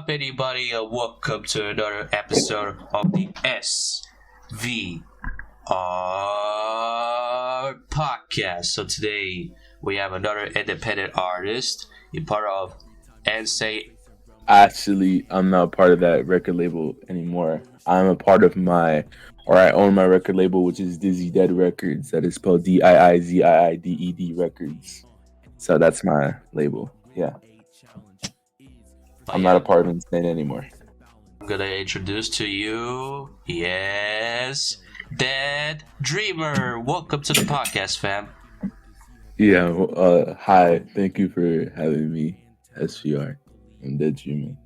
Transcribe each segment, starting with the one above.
up, anybody? Welcome to another episode of the SVR Podcast. So today we have another independent artist, a part of NSA. Actually, I'm not part of that record label anymore. I'm a part of I own my record label, which is Dizzy Dead Records. That is spelled DIIZIIDED Records. So that's my label. Yeah. I'm not a part of Insane anymore. I'm gonna introduce to you, yes, DedDreamer. Welcome to the podcast, fam. Yeah. Hi. Thank you for having me, SVR. I'm DedDreamer.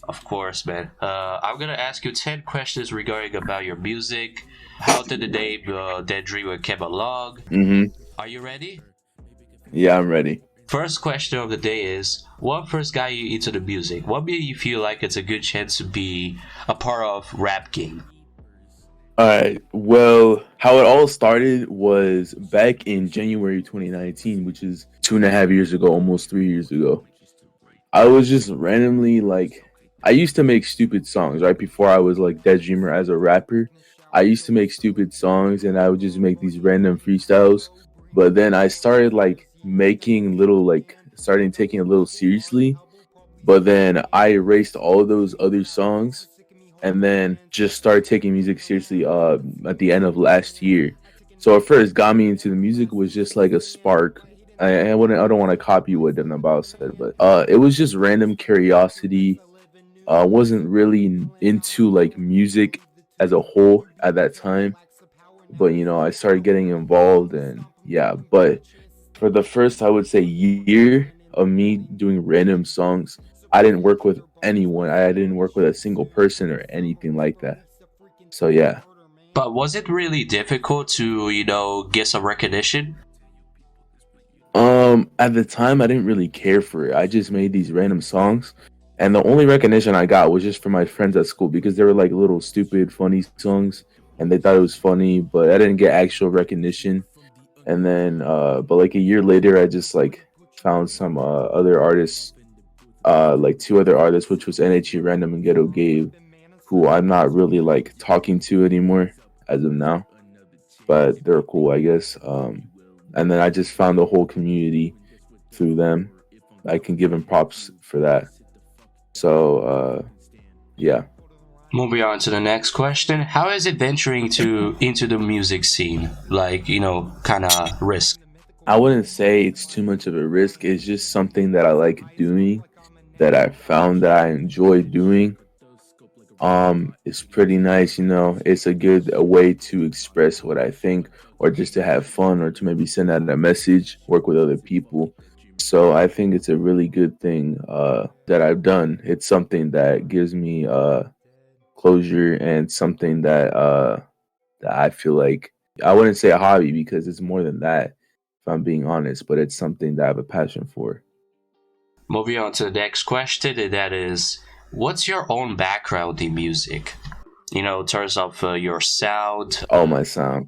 Of course, man. I'm gonna ask you 10 questions regarding about your music. How did the name DedDreamer came along? Are you ready? Yeah, I'm ready. First question of the day is, what first got you into the music? What made you feel like it's a good chance to be a part of rap game? All right. Well, how it all started was back in January 2019, which is 2.5 years ago, almost 3 years ago. I was just randomly I used to make stupid songs right before I was like DedDreamer as a rapper. I used to make stupid songs and I would just make these random freestyles. But then I started making starting taking it a little seriously. But then I erased all those other songs and then just started taking music seriously at the end of last year. So what first got me into the music was just like a spark. I don't want to copy what DefNOTBio said, but it was just random curiosity. Wasn't really into music as a whole at that time, but I started getting involved and yeah. But for the first, I would say, year of me doing random songs, I didn't work with anyone. I didn't work with a single person or anything like that. So yeah. But was it really difficult to, get some recognition? At the time, I didn't really care for it. I just made these random songs, and the only recognition I got was just from my friends at school because they were like little stupid, funny songs, and they thought it was funny. But I didn't get actual recognition. And then, but a year later, I just found some other artists, two other artists, which was NHE Random and Ghetto Gabe, who I'm not really talking to anymore as of now, but they're cool, I guess. And then I just found the whole community through them. I can give them props for that. So, yeah. Moving on to the next question. How is it venturing into the music scene? Kind of risk? I wouldn't say it's too much of a risk. It's just something that I like doing, that I found that I enjoy doing. It's pretty nice, it's a good way to express what I think, or just to have fun, or to maybe send out a message, work with other people. So I think it's a really good thing that I've done. It's something that gives me closure, and something that I feel like, I wouldn't say a hobby because it's more than that, if I'm being honest, but it's something that I have a passion for. Moving on to the next question, and that is, what's your own background in music? In terms of your sound. Oh, my sound.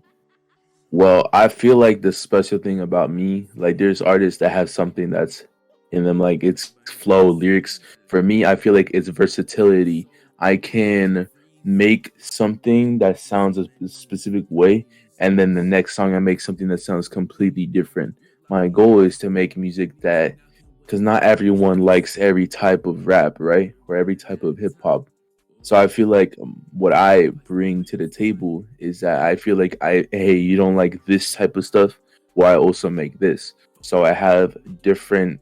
Well, I feel like the special thing about me, there's artists that have something that's in them, it's flow, lyrics. For me, I feel like it's versatility. I can make something that sounds a specific way, and then the next song I make something that sounds completely different. My goal is to make music that, because not everyone likes every type of rap, right? Or every type of hip hop. So I feel like what I bring to the table is that I feel like hey, you don't like this type of stuff? Well, I also make this. So I have different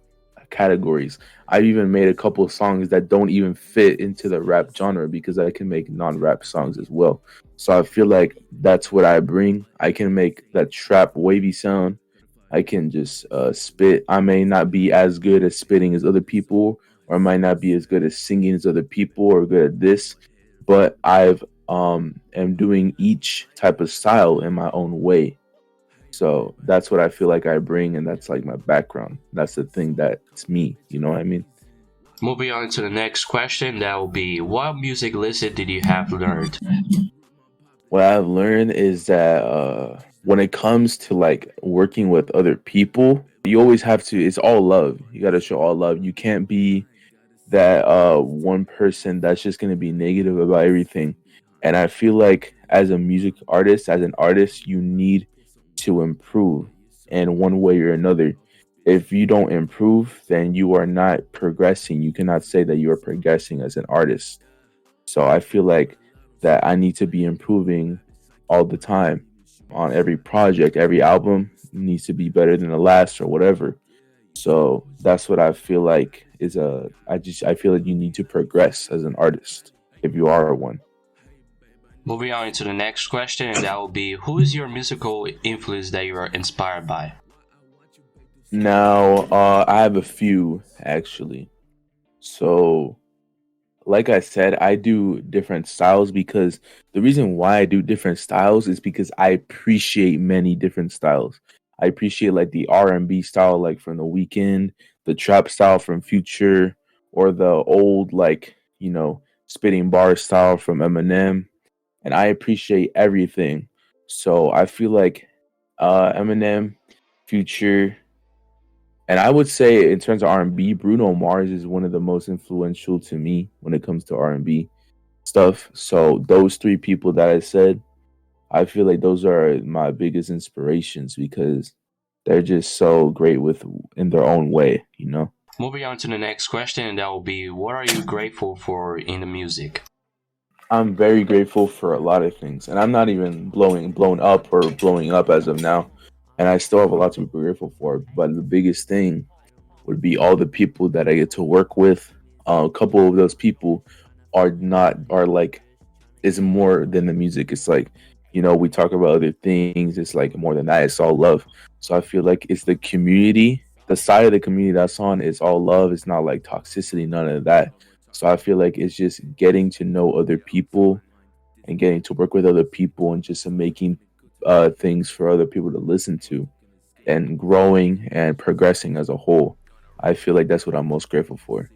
categories. I've even made a couple of songs that don't even fit into the rap genre because I can make non-rap songs as well. So I feel like that's what I bring. I can make that trap wavy sound. I can just spit. I may not be as good at spitting as other people, or I might not be as good at singing as other people, or good at this, but I've am doing each type of style in my own way. So that's what I feel like I bring, and that's my background. That's the thing that's me. You know what I mean? Moving on to the next question, that will be, what music lesson did you have learned? What I've learned is that when it comes to working with other people, you always have to, it's all love. You got to show all love. You can't be that one person that's just gonna be negative about everything. And I feel like as a music artist, as an artist, you need to improve in one way or another. If you don't improve, then you are not progressing. You cannot say that you are progressing as an artist. So I feel like that I need to be improving all the time on every project, every album needs to be better than the last or whatever. So that's what I feel like is a I feel like you need to progress as an artist if you are one. Moving on to the next question, and that will be, who is your musical influence that you are inspired by? Now, I have a few actually. So like I said, I do different styles because the reason why I do different styles is because I appreciate many different styles. I appreciate like the R&B style, like from The Weeknd, the trap style from Future, or the old like spitting bar style from Eminem, and I appreciate everything. So I feel like Eminem, Future, and I would say in terms of R&B, Bruno Mars is one of the most influential to me when it comes to R&B stuff. So those three people that I said, I feel like those are my biggest inspirations because they're just so great with in their own way. Moving on to the next question, and that will be, what are you grateful for in the music? I'm very grateful for a lot of things, and I'm not even blown up or blowing up as of now, and I still have a lot to be grateful for. But the biggest thing would be all the people that I get to work with. A couple of those people are like is more than the music. It's like we talk about other things. It's like more than that. It's all love. So I feel like it's the community. The side of the community that's on is all love. It's not like toxicity, none of that. So I feel like it's just getting to know other people and getting to work with other people and just making things for other people to listen to and growing and progressing as a whole. I feel like that's what I'm most grateful for.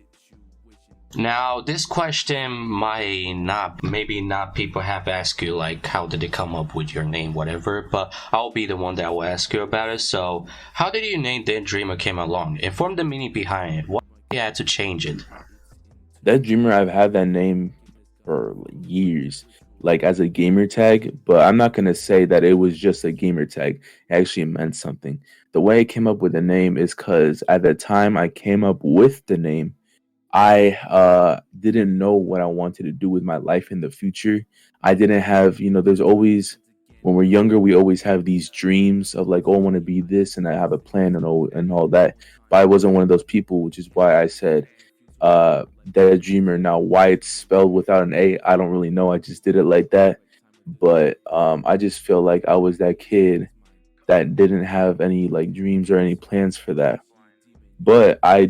Now, this question might not, maybe not people have asked you, like, how did it come up with your name, whatever, but I'll be the one that will ask you about it. So, how did your name DedDreamer came along? Inform the meaning behind it. Why you had to change it? DedDreamer, I've had that name for years, like as a gamer tag, but I'm not gonna say that it was just a gamer tag. It actually meant something. The way I came up with the name is because at the time I came up with the name, I didn't know what I wanted to do with my life in the future. I didn't have, there's always when we're younger, we always have these dreams of like, oh, I want to be this, and I have a plan and all that. But I wasn't one of those people, which is why I said DedDreamer. Now, why it's spelled without an A, I don't really know. I just did it like that. But I just feel like I was that kid that didn't have any like dreams or any plans for that. But I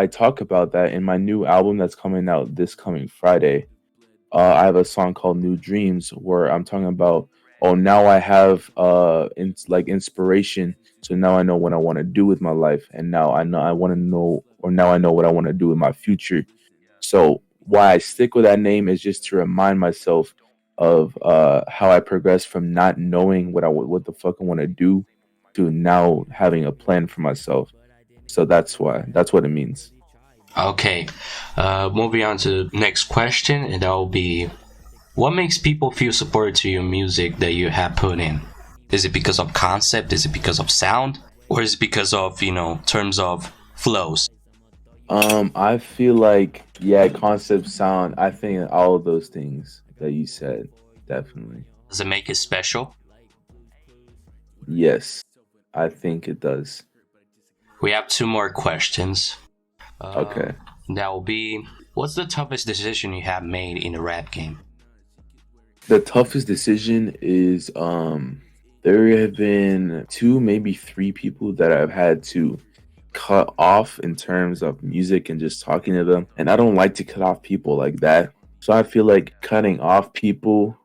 talk about that in my new album that's coming out this coming Friday. I have a song called New Dreams where I'm talking about, oh, now I have like inspiration, so now I know what I want to do with my life, and now I want to know, or now I know what I want to do in my future. So why I stick with that name is just to remind myself of how I progressed from not knowing what the fuck I want to do to now having a plan for myself. So that's why. That's what it means. Okay, moving on to the next question, and that will be, what makes people feel supported to your music that you have put in? Is it because of concept? Is it because of sound? Or is it because of, terms of flows? I feel like yeah, concept, sound. I think all of those things that you said, definitely. Does it make it special? Yes, I think it does. We have two more questions. Okay. That will be, what's the toughest decision you have made in a rap game? The toughest decision is there have been two, maybe three people that I've had to cut off in terms of music and just talking to them. And I don't like to cut off people like that. So I feel like cutting off people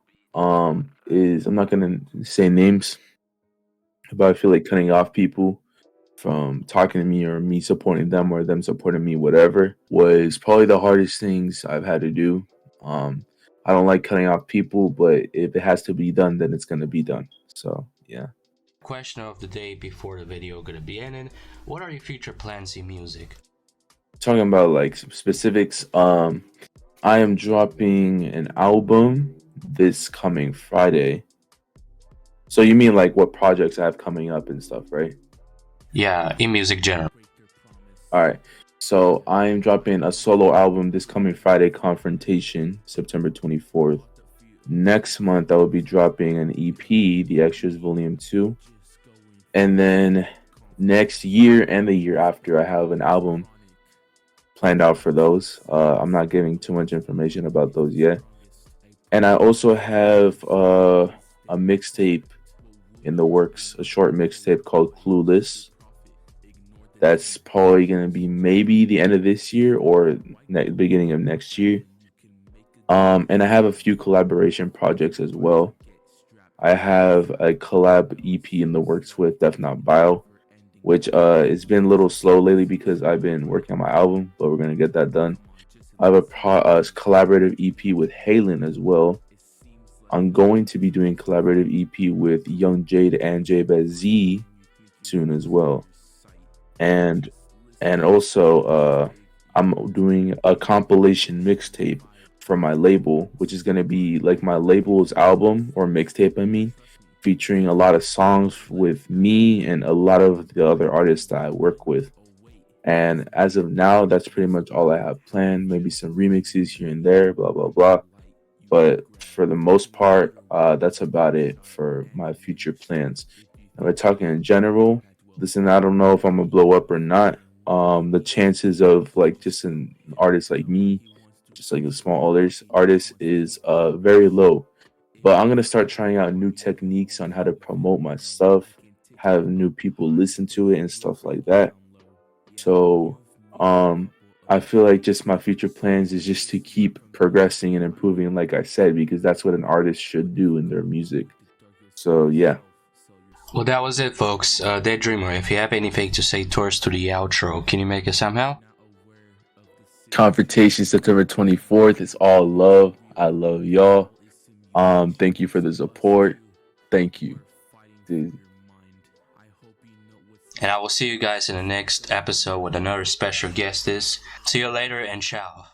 is, I'm not gonna say names, but I feel like cutting off people from talking to me or me supporting them or them supporting me, whatever, was probably the hardest things I've had to do. I don't like cutting off people, but if it has to be done, then it's gonna be done. So yeah. Question of the day before the video gonna be ending. What are your future plans in music? talking about like some specifics, I am dropping an album this coming Friday. So you mean like what projects I have coming up and stuff, right? Yeah, in music general. All right. So I am dropping a solo album this coming Friday, Confrontation, September 24th. Next month, I will be dropping an EP, The Extras Volume 2. And then next year and the year after, I have an album planned out for those. I'm not giving too much information about those yet. And I also have a mixtape in the works, a short mixtape called Clueless. That's probably going to be maybe the end of this year or beginning of next year. And I have a few collaboration projects as well. I have a collab EP in the works with DefNOTBio, which it's been a little slow lately because I've been working on my album, but we're gonna get that done. I have a collaborative EP with Halen as well. I'm going to be doing collaborative EP with Young Jade and JaeWav soon as well, and also I'm doing a compilation mixtape for my label, which is going to be like my label's album or mixtape, I mean, featuring a lot of songs with me and a lot of the other artists that I work with. And as of now, that's pretty much all I have planned. Maybe some remixes here and there, blah, blah, blah. But for the most part, that's about it for my future plans. And we're talking in general. Listen, I don't know if I'm going to blow up or not. The chances of like just an artist like me, just like a small artist is very low. But I'm gonna start trying out new techniques on how to promote my stuff, have new people listen to it and stuff like that. So I feel like just my future plans is just to keep progressing and improving, like I said, because that's what an artist should do in their music. So yeah. Well, that was it, folks. DedDreamer, if you have anything to say towards to the outro, can you make it somehow? Confrontation September 24th. It's all love. I love y'all. Thank you for the support. Thank you, dude. And I will see you guys in the next episode with another special guest. See you later and ciao.